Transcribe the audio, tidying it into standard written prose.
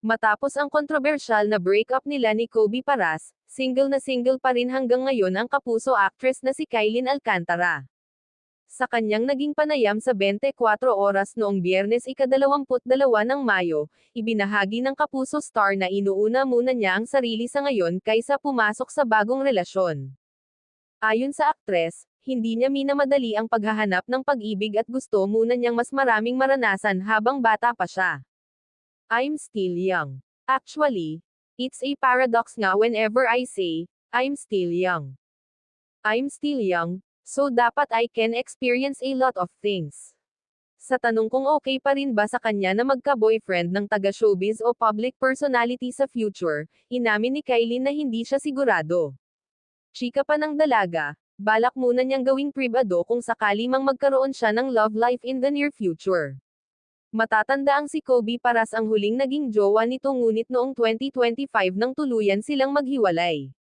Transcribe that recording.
Matapos ang kontrobersyal na breakup nila ni Kobe Paras, single na single pa rin hanggang ngayon ang kapuso actress na si Kylin Alcantara. Sa kanyang naging panayam sa 24 oras noong Biyernes ika-22 ng Mayo, ibinahagi ng kapuso star na inuuna muna niya ang sarili sa ngayon kaysa pumasok sa bagong relasyon. Ayon sa aktres, hindi niya minamadali ang paghahanap ng pag-ibig at gusto muna niyang mas maraming maranasan habang bata pa siya. I'm still young. Actually, it's a paradox nga whenever I say, I'm still young. I'm still young, so dapat I can experience a lot of things. Sa tanong kung okay pa rin ba sa kanya na magka-boyfriend ng taga-showbiz o public personality sa future, inamin ni Kylin na hindi siya sigurado. Chika pa ng dalaga, balak muna niyang gawing pribado kung sakali mang magkaroon siya ng love life in the near future. Matatandaang si Kobe Paras ang huling naging jowa nito ngunit noong 2025 nang tuluyan silang maghiwalay.